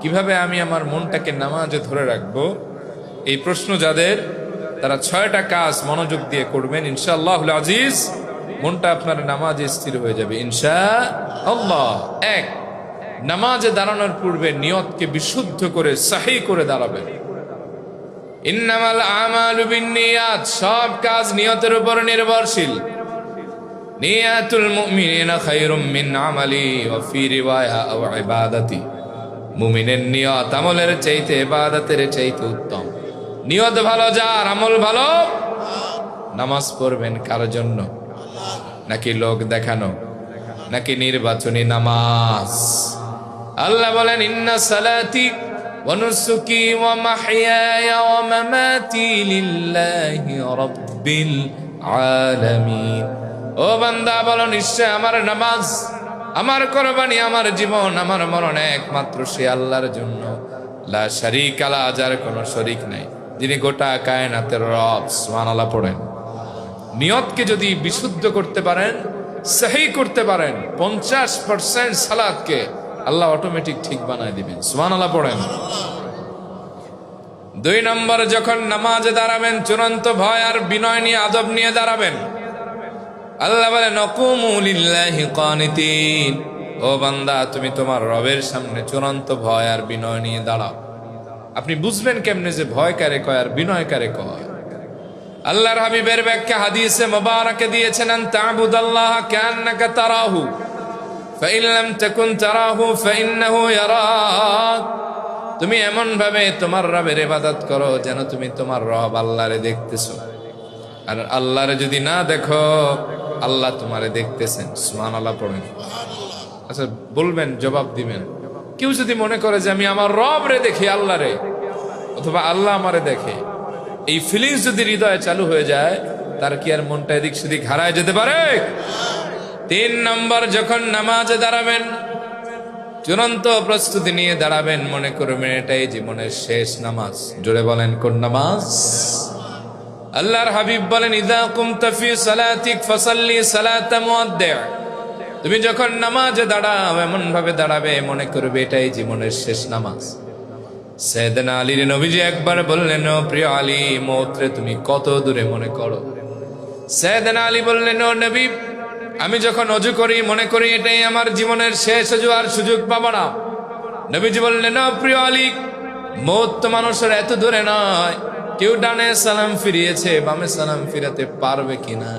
কিভাবে আমি আমার মনটাকে নামাজে ধরে রাখবো, এই প্রশ্ন যাদের, তারা 6টা কাজ মনোযোগ দিয়ে করবেন, ইনশাআল্লাহুল আজিজ মনটা আপনার নামাজে স্থির হয়ে যাবে ইনশাআল্লাহ। 1, নামাজে দাঁড়ানোর পূর্বে নিয়তকে বিশুদ্ধ করে সহি করে দাঁড়াবেন। ইন্নামাল আমালু বিন্নিয়াত, সব কাজ নিয়তের উপর নির্ভরশীল। নিয়াতুল মুমিনিনা খায়রুম মিন আমালি ওয়া ফি রিওয়ায়া আও ইবাদাতি, মুমিনের নিয়ত আমলের চাইতে ইবাদতের চাইতে উত্তম। নিয়ত ভালো যার, আমল ভালো। নামাজ পড়বেন কার জন্য? নাকি লোক দেখানো, নাকি নির্বাচনী নামাজ? আল্লাহ বলেন ইন্না সালাতি ওয়া নুসুকি ওয়া মাহইয়ায়া ওয়া মামাতি লিল্লাহি রাব্বিল আলামিন। ও বান্দা বলো, নিশ্চয় আমার নামাজ, আমার কুরবানি, আমার জীবন, আমার মরণ একমাত্র সে আল্লাহর জন্য। লা শারীকা লা, যার কোনো শরীক নাই, যিনি গোটা কায়নাতের রব। সুবহানাল্লাহ পড়েন। নিয়তকে যদি বিশুদ্ধ করতে পারেন, সহি করতে পারেন, 50% সালাতকে আল্লাহ অটোমেটিক ঠিক বানায় দিবেন। সুবহানাল্লাহ পড়েন। 2 নম্বর, যখন নামাজে দাঁড়াবেন চূড়ান্ত ভয় আর বিনয় নিয়ে, আদব নিয়ে দাঁড়াবেন। আল্লাহ বলে নাকুমু লিল্লাহি কানিতিন। ও বান্দা, তুমি তোমার রবের সামনে চূড়ান্ত ভয় আর বিনয় নিয়ে দাঁড়াও। আপনি বুঝবেন কেমনে যে ভয় কারে কয় আর বিনয় কারে কয়? আল্লাহর হাবিবের ব্যাখ্যা হাদিসে মুবারাকে দিয়েছেন, আন তা'বুদাল্লাহা কান্নাকা তারাহু ফাইন লাম তাকুন তারাহু ফাইন্নাহু ইয়ারাক। তুমি এমন ভাবে তোমার রবের ইবাদত করো যেন তুমি তোমার রব আল্লাহরে দেখতেছো, আর আল্লাহরে যদি না দেখো আল্লাহ তোমারে দেখতেছেন। সুবহানাল্লাহ পড়েন। আচ্ছা বলবেন, জবাব দিবেন, কেউ যদি মনে করে যে আমি আমার রব রে দেখি, আল্লাহ রে, অথবা আল্লাহ আমারে দেখে, এই ফিলিংস যদি হৃদয়ে চালু হয়ে যায়, তার কি আর মনটা এদিক সেদিক হারায় যেতে পারে? 3 নম্বর, যখন নামাজে দাঁড়াবেন চূড়ান্ত প্রস্তুতি নিয়ে দাঁড়াবেন, মনে করবেন এটাই জীবনের শেষ নামাজ। জোরে বলেন, কোন নামাজ? আল্লাহর হাবিব বলেন, ইযা কুমতা ফি সালাতিক ফাসাল্লি সালাতা মুআদ্দি'। তুমি যখন নামাজে দাঁড়াও এমন ভাবে দাঁড়াবে মনে করবে এটাই জীবনের শেষ নামাজ। সাইয়েদনা আলীর নবীজি একবার বললেন, ও প্রিয় আলী, মওতরে তুমি কত দূরে মনে করো? সাইয়েদনা আলী বললেন, ও নবী, আমি যখন ওযু করি মনে করি এটাই আমার জীবনের শেষ ওযু, আর সুযোগ পাবো না। নবীজি বললেন, ও প্রিয় আলী, মওত তো মানুষের এত দূরে নয়। কেউ ডানে সালাম ফিরিয়েছে, বামে সালাম ফিরাতে পারবে কিনা,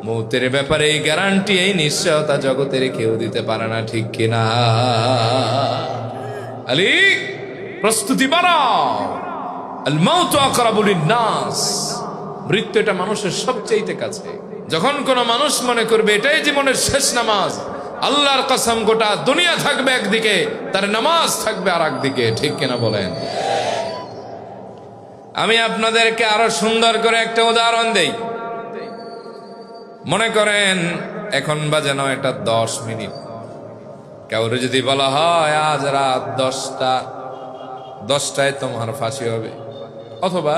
মওতের ব্যাপারে এই গ্যারান্টি, এই নিশ্চয়তা জগতের কেউ দিতে পারে না, ঠিক কিনা? আলী, প্রস্তুতি বাড়াও। আল মাউতু আকরাবু লিন-নাস, মৃত্যু এটা মানুষের সবচেয়ে কাছে। যখন কোন মানুষ মনে করবে এটাই জীবনের শেষ নামাজ, আল্লাহর কসম গোটা দুনিয়া থাকবে একদিকে, তার নামাজ থাকবে আর একদিকে, ঠিক কিনা বলেন? আমি আপনাদেরকে আরো সুন্দর করে একটা উদাহরণ দেই। মনে করেন এখন বাজে 9:10। কাউরে যদি বলা হয় আজ রাত 10টায় তোমার ফাঁসি হবে, অথবা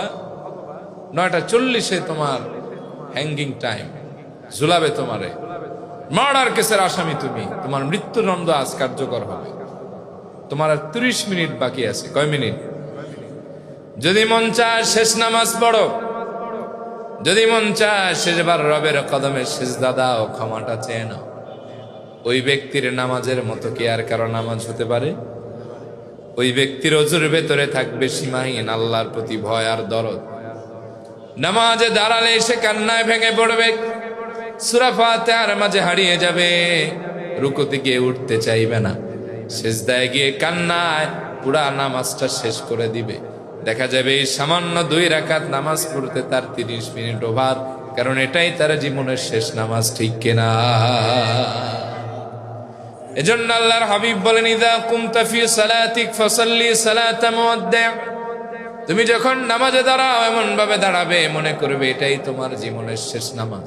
9:40 তোমার হ্যাঙ্গিং টাইম, ঝুলাবে তোমারে, মার্ডার কেসের আসামি তুমি, তোমার মৃত্যুদণ্ড আজ কার্যকর হবে, তোমার আর 30 মিনিট বাকি আছে। কয় মিনিট? যদি মন চায় শেষ নামাজ পড়ো, যদি মন চায় শেষবার রবের কদমে সিজদা দাও, ক্ষমাটা চেয়ে নাও। ওই ব্যক্তির নামাজের মতো কি আর কারো নামাজ হতে পারে? ওই ব্যক্তির ওযুর ভেতরে থাকবে সীমাহীন আল্লাহর প্রতি ভয় আর দরদ। নামাজে দাঁড়ালে সে কান্নায় ভেঙে পড়বে, সূরা ফাতিহার মাঝে হারিয়ে যাবে, রুকুতে গিয়ে উঠতে চাইবে না, সিজদায় গিয়ে কান্নায় পুরা নামাজটা শেষ করে দিবে। দেখা যাবে এই সামান্য 2 রাকাত নামাজ পড়তে তার 30 মিনিট ওভার, কারণ এটাই তার জীবনের শেষ নামাজ, ঠিক কিনা? এজন্য আল্লাহর হাবিব বলেন, ইযা কুমতা ফি সালাতিক ফাসাল্লি সালাতা মুআদ্দি'। তুমি যখন নামাজে দাঁড়াও এমন ভাবে দাঁড়াবে মনে করবে এটাই তোমার জীবনের শেষ নামাজ।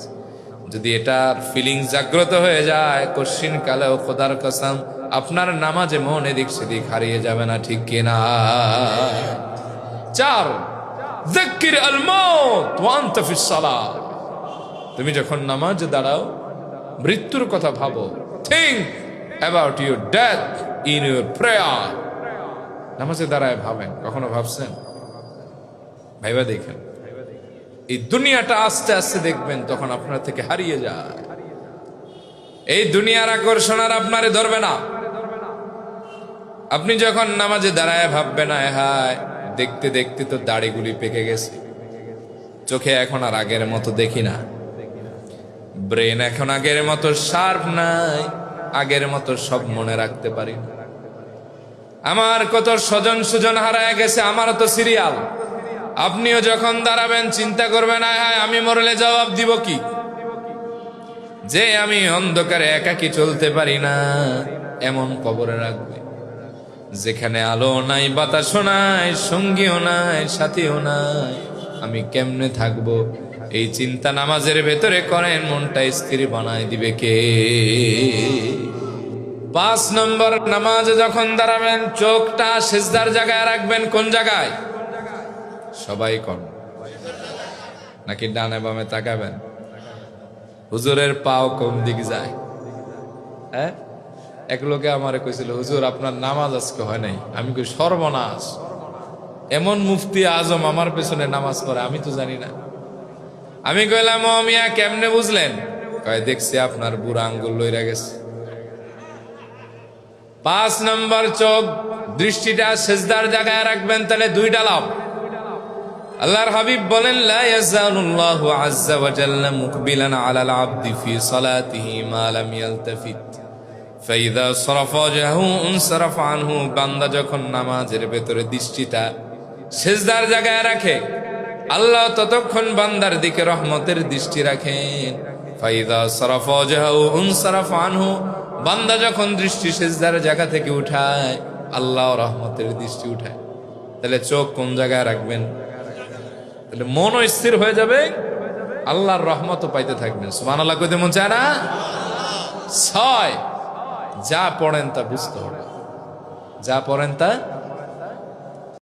যদি এটার ফিলিং জাগ্রত হয়ে যায়, কশিন কালেও খোদার কসম আপনার নামাজে মন এদিক সেদিক হারিয়ে যাবে না, ঠিক কিনা? 4, যাক্কির আল মাউত ওয়া আনতা ফিস সালাত। তুমি যখন নামাজে দাঁড়াও মৃত্যুর কথা ভাবো, think about your death in your prayer. নামাজে দাঁড়ায় ভাবেন, কখনো ভাবছেন? ভাইবা দেখেন, এই দুনিয়াটা আস্তে আস্তে দেখবেন তখন আপনার থেকে হারিয়ে যায়। এই দুনিয়ার আকর্ষণ আর আপনারে ধরবে না। আপনি যখন নামাজে দাঁড়ায় ভাববেন, আয় হায়, দেখতে দেখতে তো দাড়িগুলি পেকে গেছে, চোখে এখন আর আগের মতো দেখি না, ব্রেন এখন আগের মতো শার্প নাই, আগের মতো সব মনে রাখতে পারি না, আমার কত স্বজন সুজন হারায় গেছে, আমারও তো সিরিয়াল। আপনিও যখন দাঁড়াবেন চিন্তা করবেন, আয় হায়, আমি মরলে জবাব দিব কি? যে আমি অন্ধকারে একাকী চলতে পারি না, এমন কবরে রাখবে যেখানে আলো নাই, বাতাসও নাই, সঙ্গীও নাই, সাথীও নাই, আমি কেমনে থাকবো? এই চিন্তা নামাজের ভেতরে করেন, মনটা স্থির বানায় দিবে কে? 5 নম্বর, নামাজে যখন দাঁড়াবেন চোখটা সিজদার জায়গায় রাখবেন। কোন জায়গায়? সবাই কোন? নাকি ডানে বামে তাকাবেন? হুজুরের পাও কোন দিক যায়? হ্যাঁ, এক লোকে আমারে কইছিল, হুজুর আপনার নামাজ আজকে হয় নাই। আমি কই, সর্বনাশ, এমন মুফতি আজম আমার পেছনে নামাজ পড়ে, আমি তো জানি না। আমি কইলাম, ও মিয়া কেমনে বুঝলেন? কয়, দেখছি আপনার বুড়া আঙ্গুল লইরা গেছে। 5 নম্বর, চোখ দৃষ্টিটা সিজদার জায়গায় রাখবেন, তাহলে 2টা লাভ। আল্লাহর হাবিব বলেন, লা ইয়াজালুল্লাহু আযজা ওয়া জাল্লা মুকবিলান আলাল আবদি ফি সালাতিহি মা লাম ইয়ালতাফিত ফাইযা সারাফা ওয়াজহু উনসারাফা আনহু। বান্দা যখন নামাজের ভেতরে দৃষ্টিটা সিজদার জায়গায় রাখে, আল্লাহ ততক্ষণ বান্দার দিকে রহমতের দৃষ্টি রাখেন। ফাইযা সারাফা ওয়াজহু উনসারাফা আনহু, বান্দা যখন দৃষ্টি সিজদার জায়গা থেকে উঠায়, আল্লাহ রহমতের দৃষ্টি উঠায়। তাহলে চোখ কোন জায়গায় রাখবেন? তাহলে মনও স্থির হয়ে যাবে, আল্লাহর রহমতও পাইতে থাকবেন। সুবহানাল্লাহ কইতে মন চায় না? 6, যা পড়েন তা বুঝতে হবে, যা পড়েন তা